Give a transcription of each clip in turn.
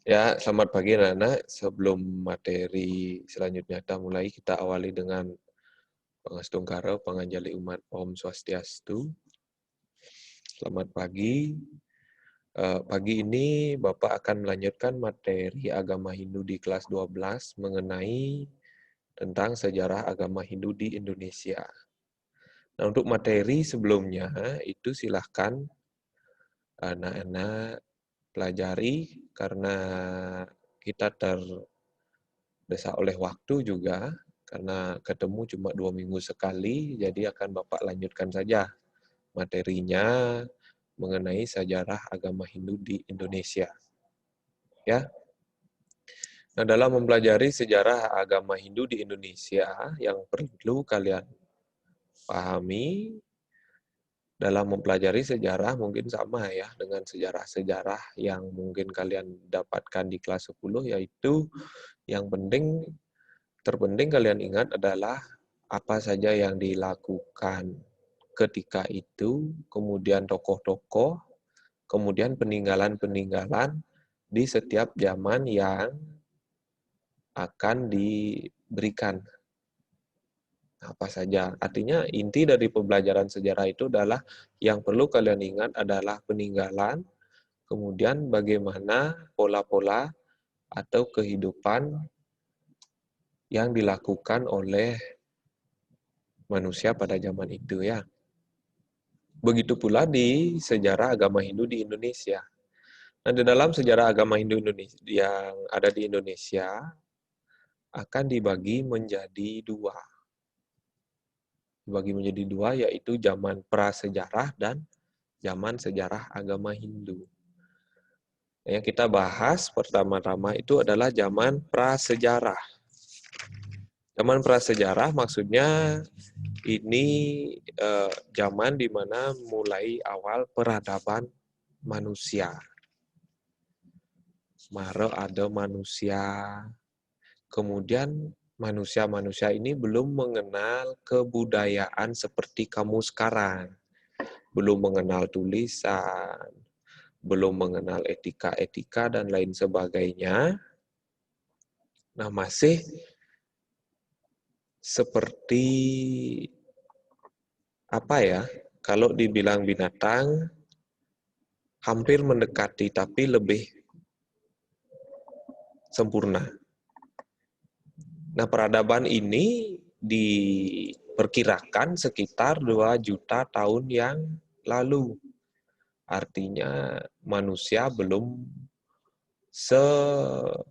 Ya, selamat pagi anak-anak. Sebelum materi selanjutnya kita mulai, kita awali dengan Pangastungkara, Panganjali Umat Om Swastiastu. Selamat pagi. Pagi ini Bapak akan melanjutkan materi agama Hindu di kelas 12 mengenai tentang sejarah agama Hindu di Indonesia. Nah, untuk materi sebelumnya itu silahkan anak-anak pelajari karena kita terdesak oleh waktu juga, karena ketemu cuma 2 minggu sekali, jadi akan Bapak lanjutkan saja materinya mengenai sejarah agama Hindu di Indonesia. Ya. Nah, dalam mempelajari sejarah agama Hindu di Indonesia, yang perlu kalian pahami dalam mempelajari sejarah mungkin sama ya dengan sejarah-sejarah yang mungkin kalian dapatkan di kelas 10, yaitu yang terpenting kalian ingat adalah apa saja yang dilakukan ketika itu, kemudian tokoh-tokoh, kemudian peninggalan-peninggalan di setiap zaman yang akan diberikan. Apa saja. Artinya inti dari pembelajaran sejarah itu adalah yang perlu kalian ingat adalah peninggalan, kemudian bagaimana pola-pola atau kehidupan yang dilakukan oleh manusia pada zaman itu ya. Begitu pula di sejarah agama Hindu di Indonesia. Nah, di dalam sejarah agama Hindu Indonesia yang ada di Indonesia akan dibagi menjadi dua. Dibagi menjadi dua, yaitu zaman prasejarah dan zaman sejarah agama Hindu. Yang kita bahas pertama-tama itu adalah zaman prasejarah. Zaman prasejarah maksudnya ini zaman di mana mulai awal peradaban manusia. Maro ada manusia. Kemudian manusia-manusia ini belum mengenal kebudayaan seperti kamu sekarang. Belum mengenal tulisan, belum mengenal etika-etika dan lain sebagainya. Nah, masih seperti apa ya? Kalau dibilang binatang, hampir mendekati tapi lebih sempurna. Nah, peradaban ini diperkirakan sekitar 2 juta tahun yang lalu. Artinya manusia belum seperti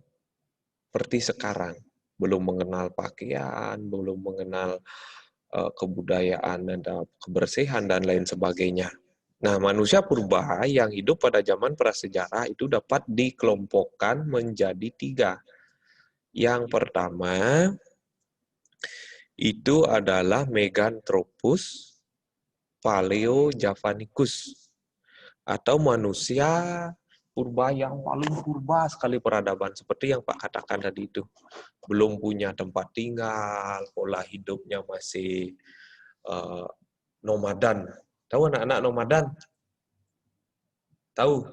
sekarang. Belum mengenal pakaian, belum mengenal kebudayaan dan kebersihan dan lain sebagainya. Nah, manusia purba yang hidup pada zaman prasejarah itu dapat dikelompokkan menjadi 3. Yang pertama itu adalah Meganthropus Paleojavanicus, atau manusia purba yang paling purba sekali peradaban, seperti yang Pak katakan tadi itu. Belum punya tempat tinggal, pola hidupnya masih nomadan. Tahu anak-anak nomadan? Tahu?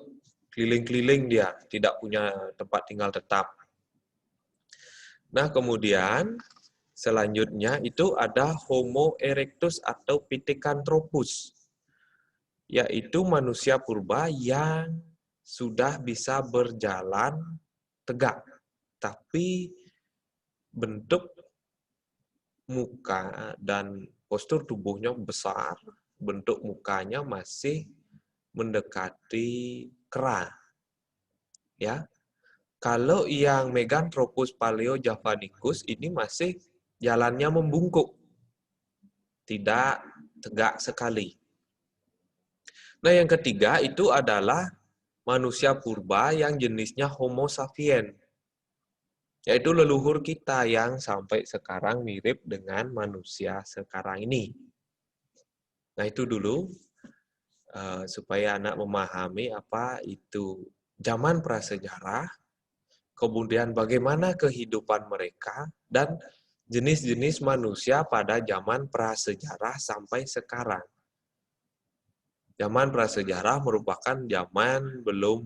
Keliling-keliling dia, tidak punya tempat tinggal tetap. Nah, kemudian selanjutnya itu ada Homo erectus atau Pithecanthropus, yaitu manusia purba yang sudah bisa berjalan tegak, tapi bentuk muka dan postur tubuhnya besar, bentuk mukanya masih mendekati kera. Ya. Kalau yang Meganthropus Paleojavanicus ini masih jalannya membungkuk, tidak tegak sekali. Nah, yang ketiga itu adalah manusia purba yang jenisnya Homo sapien, yaitu leluhur kita yang sampai sekarang mirip dengan manusia sekarang ini. Nah, itu dulu supaya anak memahami apa itu zaman prasejarah, kemudian bagaimana kehidupan mereka, dan jenis-jenis manusia pada zaman prasejarah sampai sekarang. Zaman prasejarah merupakan zaman belum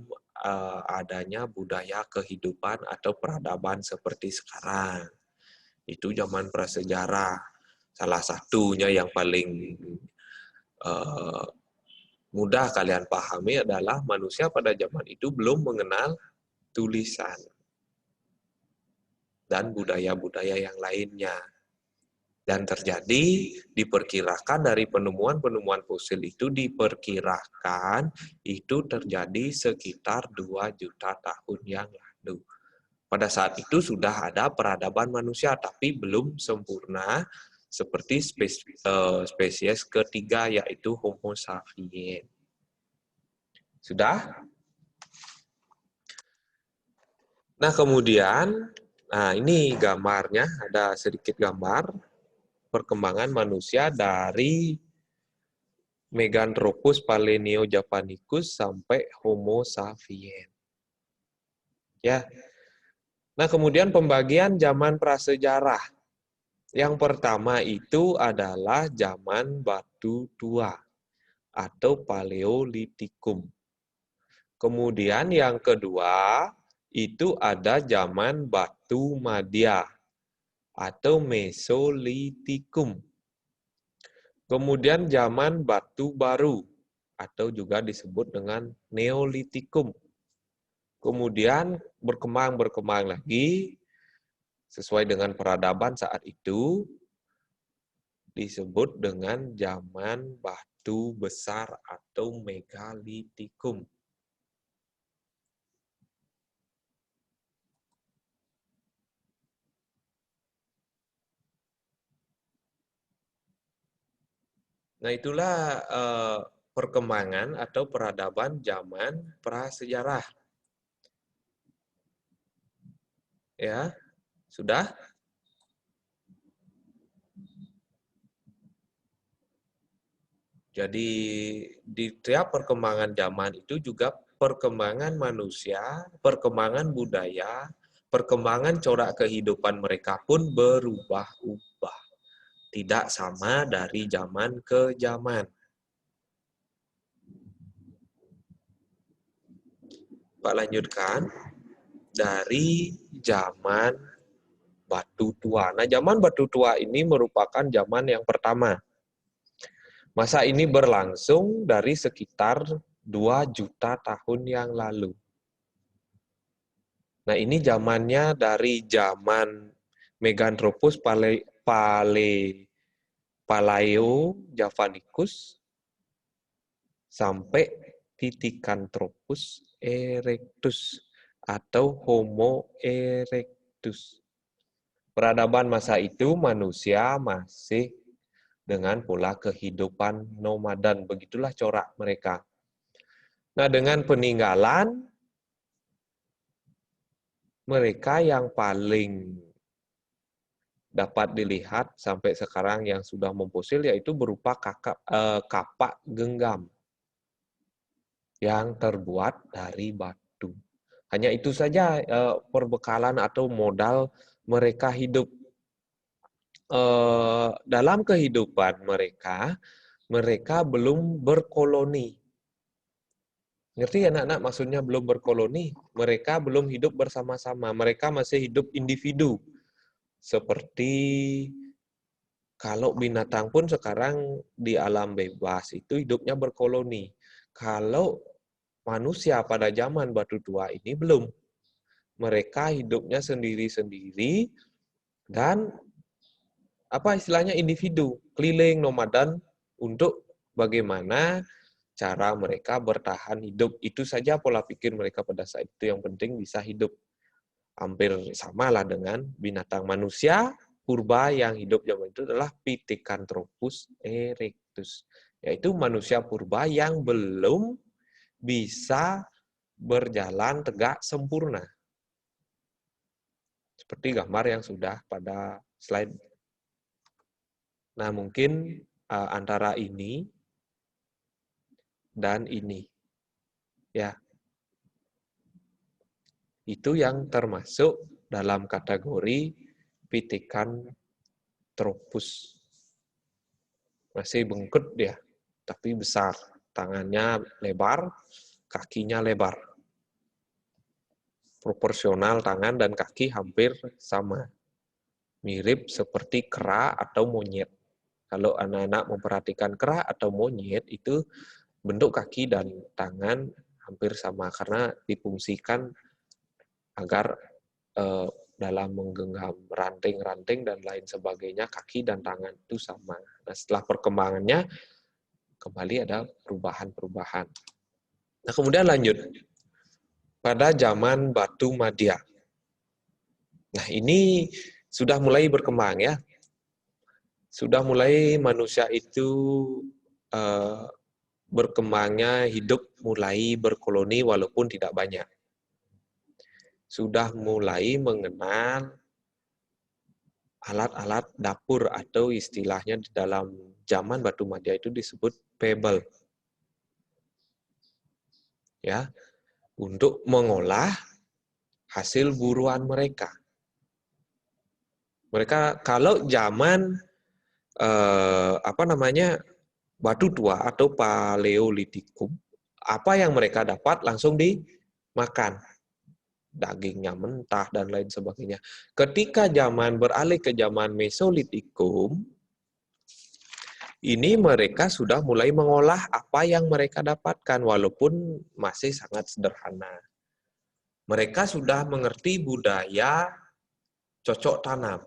adanya budaya kehidupan atau peradaban seperti sekarang. Itu zaman prasejarah. Salah satunya yang paling mudah kalian pahami adalah manusia pada zaman itu belum mengenal tulisan dan budaya-budaya yang lainnya. Dan terjadi, diperkirakan dari penemuan-penemuan fosil itu diperkirakan itu terjadi sekitar 2 juta tahun yang lalu. Pada saat itu sudah ada peradaban manusia, tapi belum sempurna seperti spesies ketiga, yaitu Homo sapiens. Sudah? Nah, kemudian, ini gambarnya, ada sedikit gambar perkembangan manusia dari Meganthropus Palenio-Japanicus sampai Homo sapiens. Ya. Nah, kemudian pembagian zaman prasejarah. Yang pertama itu adalah zaman batu tua atau Paleolitikum. Kemudian yang kedua itu ada zaman batu madya atau Mesolitikum. Kemudian zaman batu baru atau juga disebut dengan Neolitikum. Kemudian berkembang lagi sesuai dengan peradaban saat itu disebut dengan zaman batu besar atau Megalitikum. Nah, itulah perkembangan atau peradaban zaman prasejarah. Ya, sudah? Jadi di tiap perkembangan zaman itu juga perkembangan manusia, perkembangan budaya, perkembangan corak kehidupan mereka pun berubah-ubah. Tidak sama dari zaman ke zaman. Pak lanjutkan dari zaman batu tua. Nah, zaman batu tua ini merupakan zaman yang pertama. Masa ini berlangsung dari sekitar 2 juta tahun yang lalu. Nah, ini zamannya dari zaman Meganthropus Palaeo-Javanicus sampai Pithecanthropus erectus atau Homo erectus. Peradaban masa itu manusia masih dengan pola kehidupan nomaden. Begitulah corak mereka. Nah, dengan peninggalan mereka yang paling dapat dilihat sampai sekarang yang sudah memfosil yaitu berupa kapak genggam yang terbuat dari batu. Hanya itu saja perbekalan atau modal mereka hidup. Dalam kehidupan mereka, mereka belum berkoloni. Ngerti anak-anak maksudnya belum berkoloni? Mereka belum hidup bersama-sama. Mereka masih hidup individu. Seperti kalau binatang pun sekarang di alam bebas itu hidupnya berkoloni. Kalau manusia pada zaman batu tua ini belum. Mereka hidupnya sendiri-sendiri dan apa istilahnya individu, keliling nomaden untuk bagaimana cara mereka bertahan hidup. Itu saja pola pikir mereka pada saat itu, yang penting bisa hidup. Hampir samalah dengan binatang. Manusia purba yang hidup zaman itu adalah Pithecanthropus erectus, yaitu manusia purba yang belum bisa berjalan tegak sempurna. Seperti gambar yang sudah pada slide. Nah, mungkin antara ini dan ini. Ya. Itu yang termasuk dalam kategori Pithecanthropus. Masih bengkut dia, tapi besar. Tangannya lebar, kakinya lebar. Proporsional tangan dan kaki hampir sama. Mirip seperti kera atau monyet. Kalau anak-anak memperhatikan kera atau monyet, itu bentuk kaki dan tangan hampir sama karena difungsikan agar dalam menggenggam ranting-ranting dan lain sebagainya, kaki dan tangan itu sama. Nah, setelah perkembangannya, kembali ada perubahan-perubahan. Nah, kemudian lanjut. Pada zaman Batu Madya. Nah, ini sudah mulai berkembang ya. Sudah mulai manusia itu berkembangnya hidup mulai berkoloni walaupun tidak banyak. Sudah mulai mengenal alat-alat dapur atau istilahnya di dalam zaman Batu Madya itu disebut pebble. Ya, untuk mengolah hasil buruan mereka. Mereka kalau zaman Batu Tua atau Paleolitikum, apa yang mereka dapat langsung dimakan. Dagingnya mentah dan lain sebagainya. Ketika zaman beralih ke zaman Mesolitikum, ini mereka sudah mulai mengolah apa yang mereka dapatkan walaupun masih sangat sederhana. Mereka sudah mengerti budaya cocok tanam.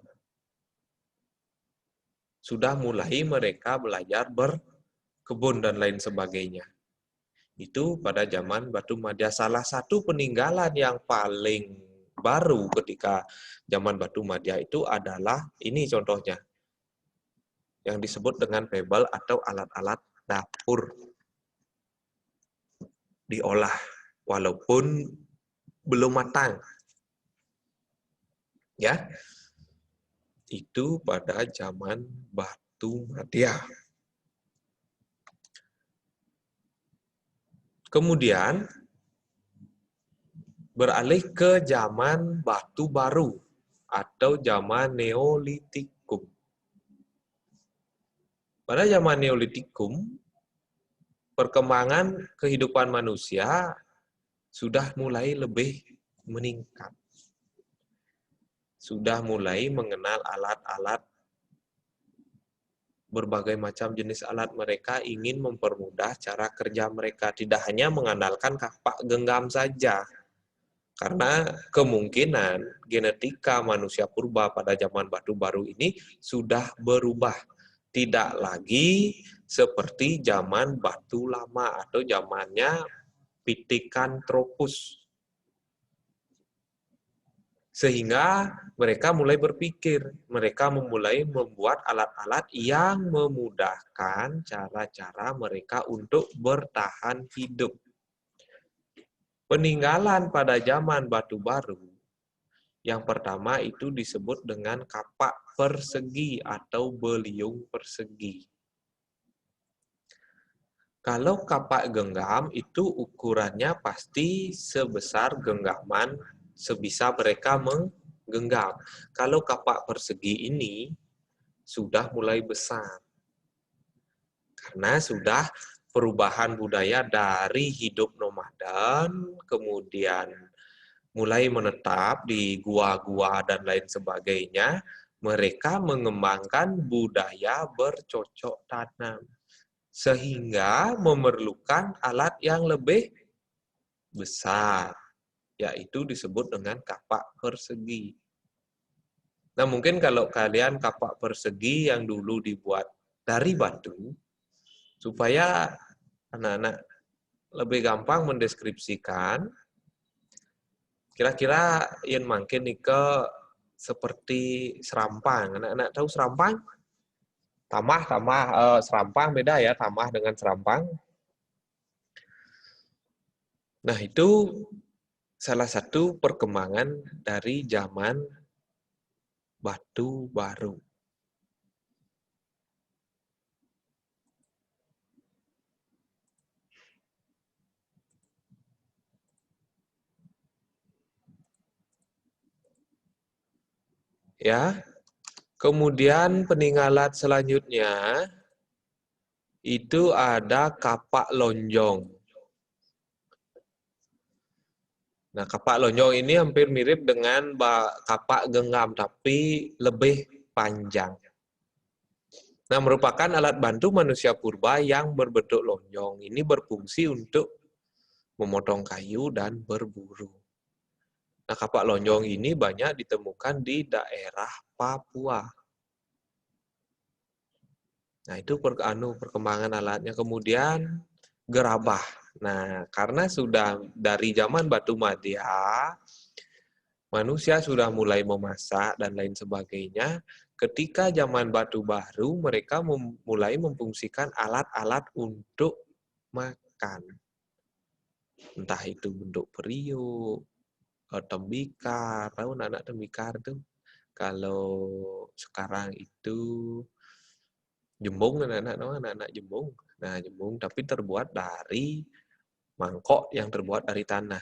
Sudah mulai mereka belajar berkebun dan lain sebagainya. Itu pada zaman Batu Madya. Salah satu peninggalan yang paling baru ketika zaman Batu Madya itu adalah, ini contohnya, yang disebut dengan pebble atau alat-alat dapur. Diolah, walaupun belum matang. Ya, itu pada zaman Batu Madya. Kemudian beralih ke zaman Batu Baru atau zaman Neolitikum. Pada zaman Neolitikum, perkembangan kehidupan manusia sudah mulai lebih meningkat. Sudah mulai mengenal alat-alat, berbagai macam jenis alat. Mereka ingin mempermudah cara kerja mereka, tidak hanya mengandalkan kapak genggam saja. Karena kemungkinan genetika manusia purba pada zaman Batu Baru ini sudah berubah. Tidak lagi seperti zaman Batu Lama atau zamannya Pithecanthropus. Sehingga mereka mulai berpikir, mereka mulai membuat alat-alat yang memudahkan cara-cara mereka untuk bertahan hidup. Peninggalan pada zaman Batu Baru, yang pertama itu disebut dengan kapak persegi atau beliung persegi. Kalau kapak genggam itu ukurannya pasti sebesar genggaman sebisa mereka menggenggam. Kalau kapak persegi ini sudah mulai besar. Karena sudah perubahan budaya dari hidup nomaden, kemudian mulai menetap di gua-gua dan lain sebagainya, mereka mengembangkan budaya bercocok tanam. Sehingga memerlukan alat yang lebih besar, yaitu disebut dengan kapak persegi. Nah, mungkin kalau kalian kapak persegi yang dulu dibuat dari batu, supaya anak-anak lebih gampang mendeskripsikan, kira-kira yang makin ke seperti serampang. Anak-anak tahu serampang? Tamah, serampang beda ya, tamah dengan serampang. Nah, itu salah satu perkembangan dari zaman Batu Baru. Ya. Kemudian peninggalan selanjutnya itu ada kapak lonjong. Nah, kapak lonjong ini hampir mirip dengan kapak genggam, tapi lebih panjang. Nah, merupakan alat bantu manusia purba yang berbentuk lonjong. Ini berfungsi untuk memotong kayu dan berburu. Nah, kapak lonjong ini banyak ditemukan di daerah Papua. Nah, itu perkembangan alatnya. Kemudian gerabah. Nah, karena sudah dari zaman batu madya, manusia sudah mulai memasak dan lain sebagainya. Ketika zaman batu baru, mereka mulai memfungsikan alat-alat untuk makan. Entah itu bentuk periuk, tembikar. Tahu anak tembikar tuh? Kalau sekarang itu jembung, anak-anak jembung. Nah, jembung tapi terbuat dari mangkok yang terbuat dari tanah.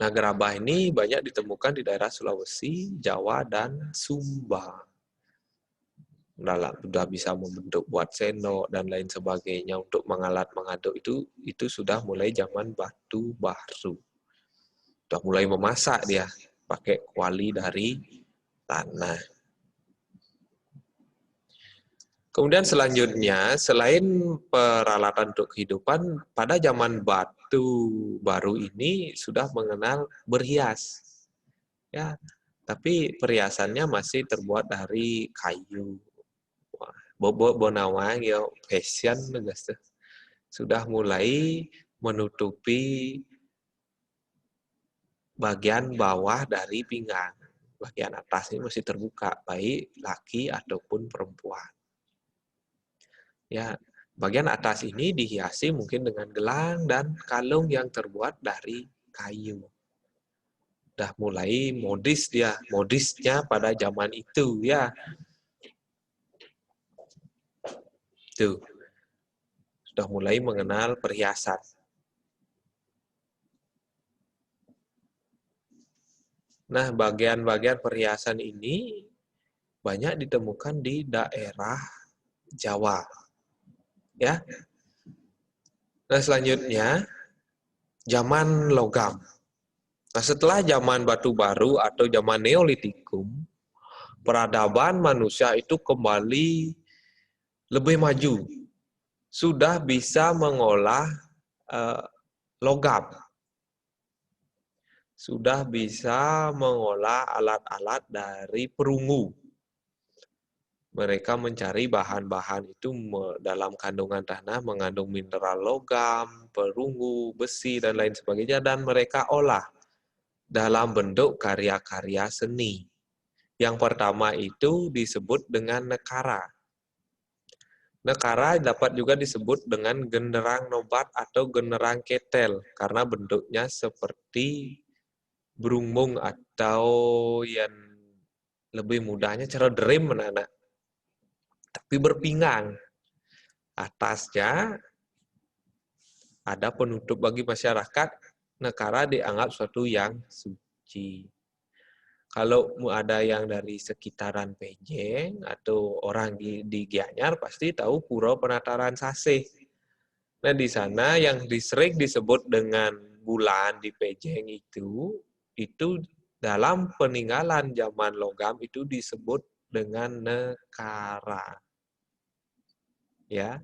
Nah, gerabah ini banyak ditemukan di daerah Sulawesi, Jawa, dan Sumba. Sudah bisa membentuk buat sendok dan lain sebagainya untuk mengaduk itu sudah mulai zaman batu baru. Sudah mulai memasak dia pakai kuali dari tanah. Kemudian selanjutnya, selain peralatan untuk kehidupan, pada zaman batu baru ini sudah mengenal berhias. Ya, tapi perhiasannya masih terbuat dari kayu. Wah, bobot bonawang ya fashion guys. Sudah mulai menutupi bagian bawah dari pinggang. Bagian atas ini masih terbuka, baik laki ataupun perempuan. Ya, bagian atas ini dihiasi mungkin dengan gelang dan kalung yang terbuat dari kayu. Udah mulai modis dia, modisnya pada zaman itu ya. Tuh, sudah mulai mengenal perhiasan. Nah, bagian-bagian perhiasan ini banyak ditemukan di daerah Jawa. Ya. Nah, selanjutnya zaman logam. Nah, setelah zaman batu baru atau zaman Neolitikum, peradaban manusia itu kembali lebih maju. Sudah bisa mengolah logam. Sudah bisa mengolah alat-alat dari perunggu. Mereka mencari bahan-bahan itu dalam kandungan tanah mengandung mineral logam, perunggu, besi, dan lain sebagainya. Dan mereka olah dalam bentuk karya-karya seni. Yang pertama itu disebut dengan nekara. Nekara dapat juga disebut dengan genderang nobat atau genderang ketel. Karena bentuknya seperti berungbung atau yang lebih mudahnya cara dream anak-anak. Tapi berpinggang. Atasnya ada penutup bagi masyarakat, nekara dianggap suatu yang suci. Kalau ada yang dari sekitaran Pejeng atau orang di Gianyar pasti tahu Pura Penataran Sasih. Nah, di sana yang sering disebut dengan bulan di Pejeng itu dalam peninggalan zaman logam itu disebut dengan nekara. Ya,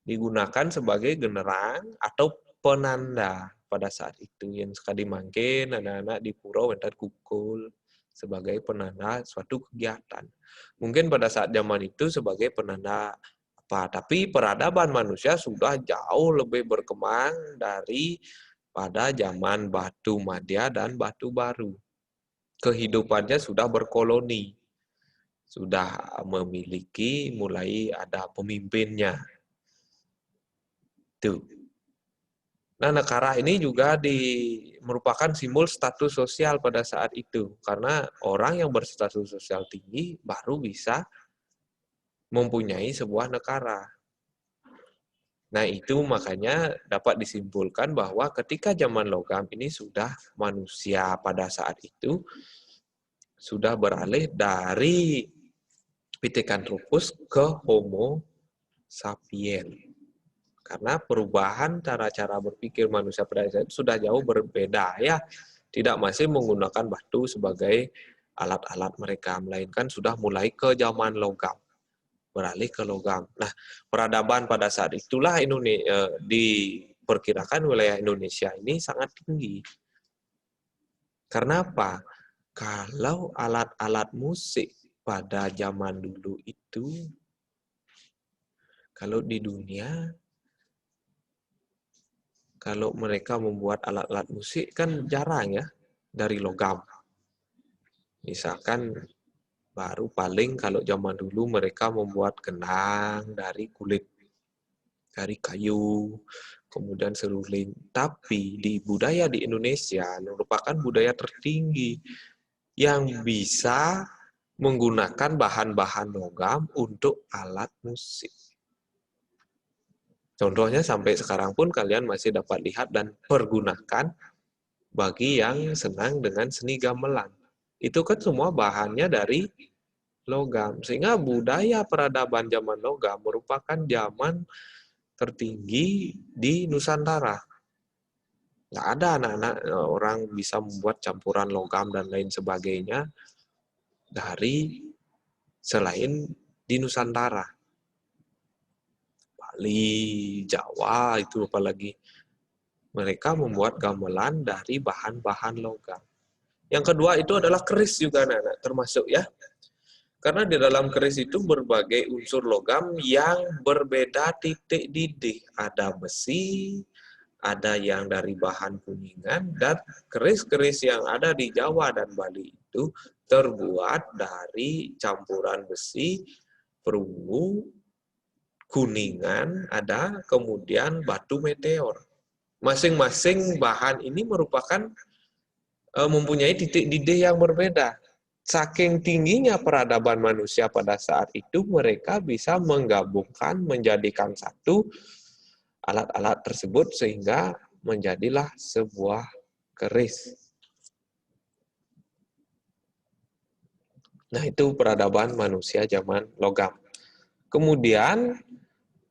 digunakan sebagai generang atau penanda pada saat itu yang sekali mangkin anak-anak di pura wentar kukul sebagai penanda suatu kegiatan. Mungkin pada saat zaman itu sebagai penanda apa, tapi peradaban manusia sudah jauh lebih berkembang dari pada zaman batu madya dan batu baru. Kehidupannya sudah berkoloni. Sudah memiliki mulai ada pemimpinnya. Tuh. Nah, nekara ini juga merupakan simbol status sosial pada saat itu. Karena orang yang berstatus sosial tinggi baru bisa mempunyai sebuah nekara. Nah, itu makanya dapat disimpulkan bahwa ketika zaman logam ini sudah manusia pada saat itu sudah beralih dari Pithecanthropus ke Homo sapiens. Karena perubahan cara-cara berpikir manusia pada saat itu sudah jauh berbeda ya. Tidak masih menggunakan batu sebagai alat-alat mereka, melainkan sudah mulai ke zaman logam, beralih ke logam. Nah, peradaban pada saat itulah diperkirakan wilayah Indonesia ini sangat tinggi. Karena apa? Kalau alat-alat musik pada zaman dulu itu, kalau di dunia, kalau mereka membuat alat-alat musik kan jarang ya dari logam. Misalkan baru paling kalau zaman dulu mereka membuat kenang dari kulit, dari kayu, kemudian seruling. Tapi di budaya di Indonesia merupakan budaya tertinggi yang bisa menggunakan bahan-bahan logam untuk alat musik. Contohnya sampai sekarang pun kalian masih dapat lihat dan pergunakan bagi yang senang dengan seni gamelan. Itu kan semua bahannya dari logam. Sehingga budaya peradaban zaman logam merupakan zaman tertinggi di Nusantara. Nggak ada anak-anak orang bisa membuat campuran logam dan lain sebagainya dari selain di Nusantara. Bali, Jawa itu apalagi. Mereka membuat gamelan dari bahan-bahan logam. Yang kedua itu adalah keris juga anak-anak, termasuk ya. Karena di dalam keris itu berbagai unsur logam yang berbeda titik didih. Ada besi, ada yang dari bahan kuningan, dan keris-keris yang ada di Jawa dan Bali itu terbuat dari campuran besi, perunggu, kuningan ada, kemudian batu meteor. Masing-masing bahan ini merupakan mempunyai titik didih yang berbeda. Saking tingginya peradaban manusia pada saat itu, mereka bisa menggabungkan, menjadikan satu alat-alat tersebut sehingga menjadilah sebuah keris. Nah, itu peradaban manusia zaman logam. Kemudian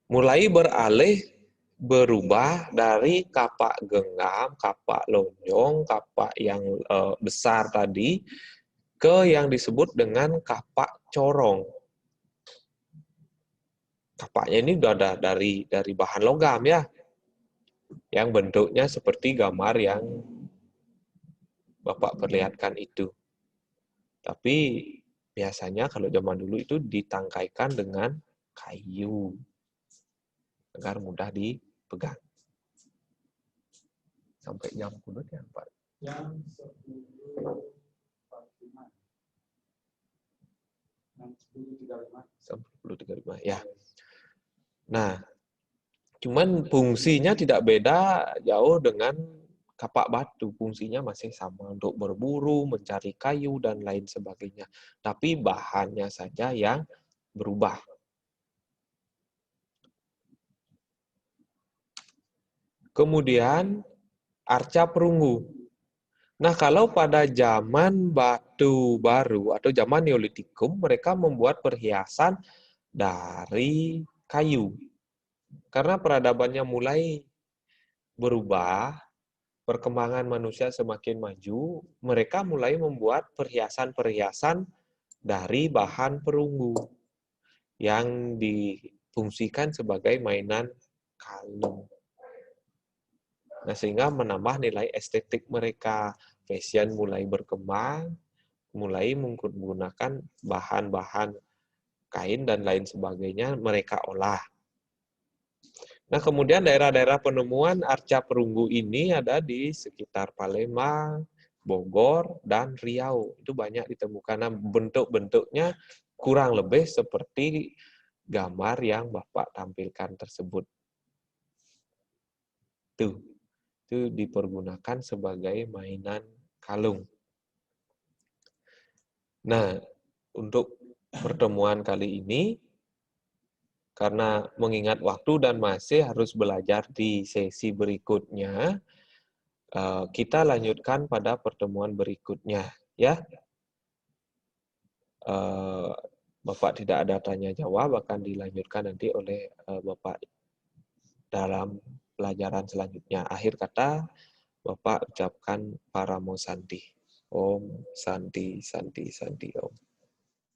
mulai beralih berubah dari kapak genggam, kapak lonjong, kapak yang besar tadi ke yang disebut dengan kapak corong. Kapaknya ini udah ada dari bahan logam ya, yang bentuknya seperti gambar yang Bapak perlihatkan itu. Tapi biasanya kalau zaman dulu itu ditangkaikan dengan kayu agar mudah dipegang. Sampai jam kudu ya, Pak. Jam 10.35 ya. Nah, cuman fungsinya tidak beda jauh dengan kapak batu. Fungsinya masih sama untuk berburu, mencari kayu, dan lain sebagainya. Tapi bahannya saja yang berubah. Kemudian arca perunggu. Nah, kalau pada zaman batu baru atau zaman Neolitikum, mereka membuat perhiasan dari kayu. Karena peradabannya mulai berubah, perkembangan manusia semakin maju, mereka mulai membuat perhiasan-perhiasan dari bahan perunggu yang difungsikan sebagai mainan kalung. Nah, sehingga menambah nilai estetik mereka. Fashion mulai berkembang, mulai menggunakan bahan-bahan kain dan lain sebagainya mereka olah. Nah, kemudian daerah-daerah penemuan arca perunggu ini ada di sekitar Palembang, Bogor, dan Riau. Itu banyak ditemukan. Nah, bentuk-bentuknya kurang lebih seperti gambar yang Bapak tampilkan tersebut. Tuh. Itu dipergunakan sebagai mainan kalung. Nah, untuk pertemuan kali ini, karena mengingat waktu dan masih harus belajar di sesi berikutnya, kita lanjutkan pada pertemuan berikutnya. Ya, Bapak tidak ada tanya jawab, akan dilanjutkan nanti oleh Bapak dalam pelajaran selanjutnya. Akhir kata, Bapak ucapkan Paramo Santi. Om Santi Santi Santi Om.